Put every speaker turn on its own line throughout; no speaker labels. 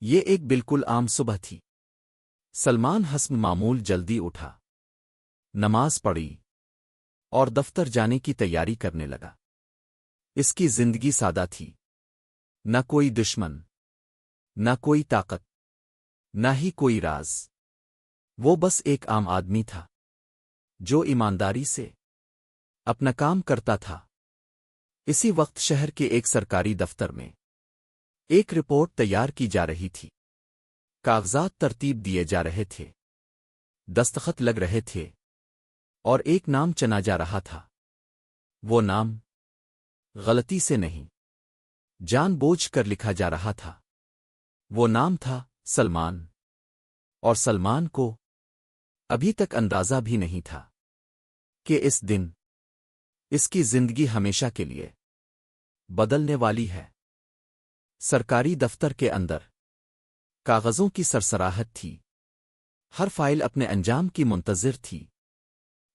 یہ ایک بالکل عام صبح تھی۔ سلمان حسب معمول جلدی اٹھا، نماز پڑھی اور دفتر جانے کی تیاری کرنے لگا۔ اس کی زندگی سادہ تھی، نہ کوئی دشمن، نہ کوئی طاقت، نہ ہی کوئی راز۔ وہ بس ایک عام آدمی تھا جو ایمانداری سے اپنا کام کرتا تھا۔ اسی وقت شہر کے ایک سرکاری دفتر میں ایک رپورٹ تیار کی جا رہی تھی۔ کاغذات ترتیب دیے جا رہے تھے، دستخط لگ رہے تھے، اور ایک نام چنا جا رہا تھا۔ وہ نام غلطی سے نہیں، جان بوجھ کر لکھا جا رہا تھا۔ وہ نام تھا سلمان، اور سلمان کو ابھی تک اندازہ بھی نہیں تھا کہ اس دن اس کی زندگی ہمیشہ کے لیے بدلنے والی ہے۔ سرکاری دفتر کے اندر کاغذوں کی سرسراہٹ تھی، ہر فائل اپنے انجام کی منتظر تھی۔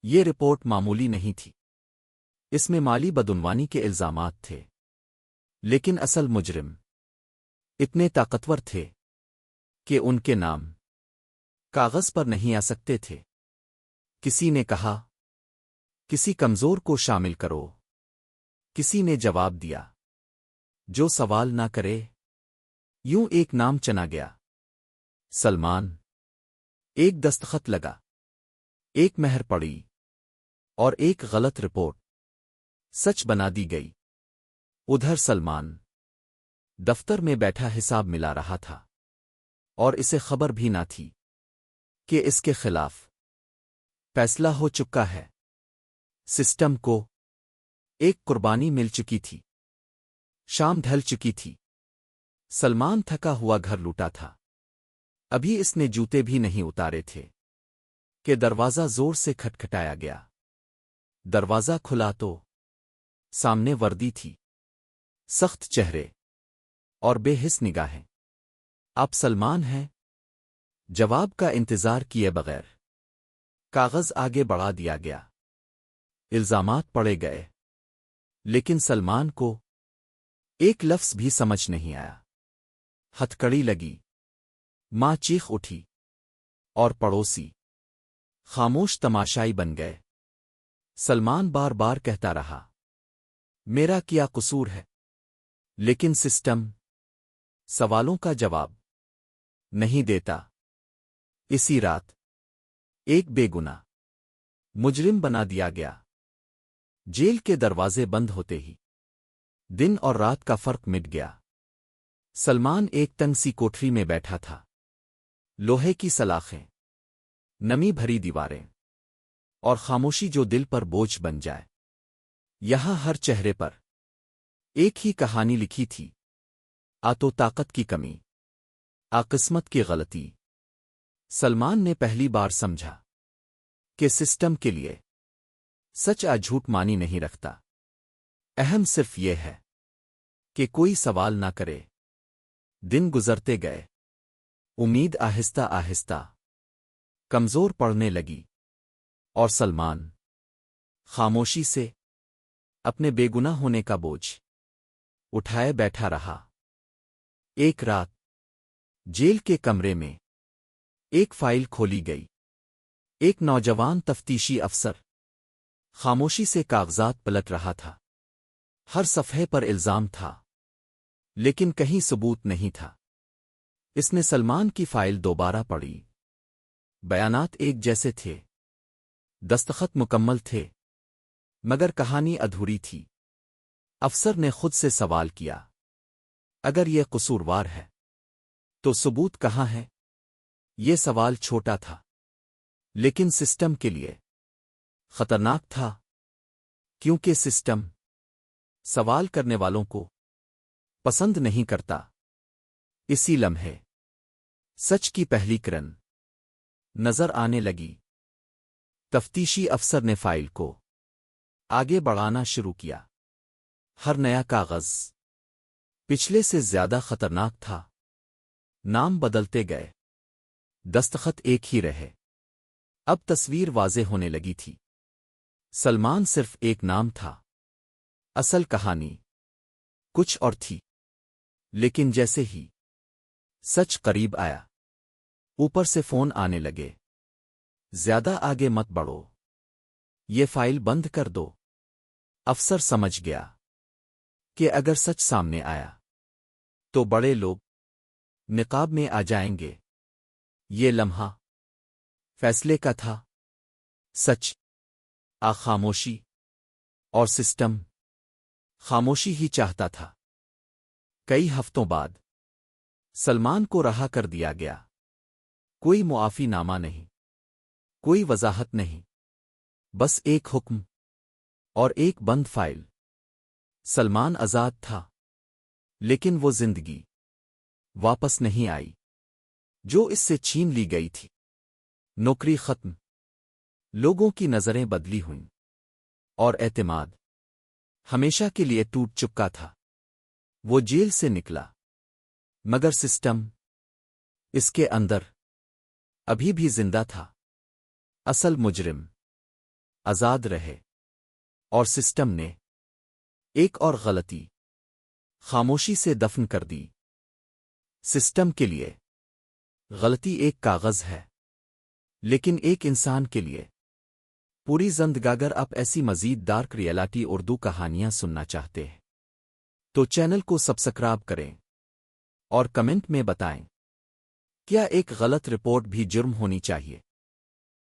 یہ رپورٹ معمولی نہیں تھی، اس میں مالی بدعنوانی کے الزامات تھے، لیکن اصل مجرم اتنے طاقتور تھے کہ ان کے نام کاغذ پر نہیں آ سکتے تھے۔ کسی نے کہا، کسی کمزور کو شامل کرو۔ کسی نے جواب دیا، جو سوال نہ کرے۔ یوں ایک نام چنا گیا، سلمان۔ ایک دستخط لگا، ایک مہر پڑی، اور ایک غلط رپورٹ سچ بنا دی گئی۔ ادھر سلمان دفتر میں بیٹھا حساب ملا رہا تھا، اور اسے خبر بھی نہ تھی کہ اس کے خلاف فیصلہ ہو چکا ہے۔ سسٹم کو ایک قربانی مل چکی تھی۔ شام ڈھل چکی تھی۔ سلمان تھکا ہوا گھر لوٹا تھا۔ ابھی اس نے جوتے بھی نہیں اتارے تھے کہ دروازہ زور سے کھٹکھٹایا گیا۔ دروازہ کھلا تو سامنے وردی تھی، سخت چہرے اور بے حس نگاہیں۔ آپ سلمان ہیں؟ جواب کا انتظار کیے بغیر کاغذ آگے بڑھا دیا گیا۔ الزامات پڑے گئے، لیکن سلمان کو ایک لفظ بھی سمجھ نہیں آیا۔ ہتھکڑی لگی، ماں چیخ اٹھی، اور پڑوسی خاموش تماشائی بن گئے۔ سلمان بار بار کہتا رہا، میرا کیا قصور ہے؟ لیکن سسٹم سوالوں کا جواب نہیں دیتا۔ اسی رات ایک بے گناہ مجرم بنا دیا گیا۔ جیل کے دروازے بند ہوتے ہی دن اور رات کا فرق مٹ گیا۔ سلمان ایک تنگ سی کوٹری میں بیٹھا تھا، لوہے کی سلاخیں، نمی بھری دیواریں، اور خاموشی جو دل پر بوجھ بن جائے۔ یہاں ہر چہرے پر ایک ہی کہانی لکھی تھی، آتو طاقت کی کمی، قسمت کی غلطی۔ سلمان نے پہلی بار سمجھا کہ سسٹم کے لیے سچ جھوٹ مانی نہیں رکھتا، اہم صرف یہ ہے کہ کوئی سوال نہ کرے۔ دن گزرتے گئے، امید آہستہ آہستہ کمزور پڑنے لگی، اور سلمان خاموشی سے اپنے بے گناہ ہونے کا بوجھ اٹھائے بیٹھا رہا۔ ایک رات جیل کے کمرے میں ایک فائل کھولی گئی۔ ایک نوجوان تفتیشی افسر خاموشی سے کاغذات پلٹ رہا تھا۔ ہر صفحے پر الزام تھا، لیکن کہیں ثبوت نہیں تھا۔ اس نے سلمان کی فائل دوبارہ پڑھی۔ بیانات ایک جیسے تھے، دستخط مکمل تھے، مگر کہانی ادھوری تھی۔ افسر نے خود سے سوال کیا، اگر یہ قصوروار ہے تو ثبوت کہاں ہے؟ یہ سوال چھوٹا تھا، لیکن سسٹم کے لیے خطرناک تھا، کیونکہ سسٹم سوال کرنے والوں کو پسند نہیں کرتا۔ اسی لمحے سچ کی پہلی کرن نظر آنے لگی۔ تفتیشی افسر نے فائل کو آگے بڑھانا شروع کیا۔ ہر نیا کاغذ پچھلے سے زیادہ خطرناک تھا۔ نام بدلتے گئے، دستخط ایک ہی رہے۔ اب تصویر واضح ہونے لگی تھی۔ سلمان صرف ایک نام تھا، اصل کہانی کچھ اور تھی۔ لیکن جیسے ہی سچ قریب آیا۔ اوپر سے فون آنے لگے۔ زیادہ آگے مت بڑھو، یہ فائل بند کر دو۔ افسر سمجھ گیا کہ اگر سچ سامنے آیا تو بڑے لوگ نقاب میں آ جائیں گے۔ یہ لمحہ فیصلے کا تھا۔ سچ خاموشی اور سسٹم خاموشی ہی چاہتا تھا۔ کئی ہفتوں بعد سلمان کو رہا کر دیا گیا۔ کوئی معافی نامہ نہیں، کوئی وضاحت نہیں، بس ایک حکم اور ایک بند فائل۔ سلمان آزاد تھا، لیکن وہ زندگی واپس نہیں آئی جو اس سے چھین لی گئی تھی۔ نوکری ختم، لوگوں کی نظریں بدلی ہوئیں، اور اعتماد ہمیشہ کے لیے ٹوٹ چکا تھا۔ وہ جیل سے نکلا، مگر سسٹم اس کے اندر ابھی بھی زندہ تھا۔ اصل مجرم آزاد رہے، اور سسٹم نے ایک اور غلطی خاموشی سے دفن کر دی۔ سسٹم کے لیے غلطی ایک کاغذ ہے، لیکن ایک انسان کے لیے پوری زندگی۔ اگر آپ ایسی مزید ڈارک ریئلٹی اردو کہانیاں سننا چاہتے ہیں تو چینل کو سبسکرائب کریں اور کمنٹ میں بتائیں، کیا ایک غلط رپورٹ بھی جرم ہونی چاہیے؟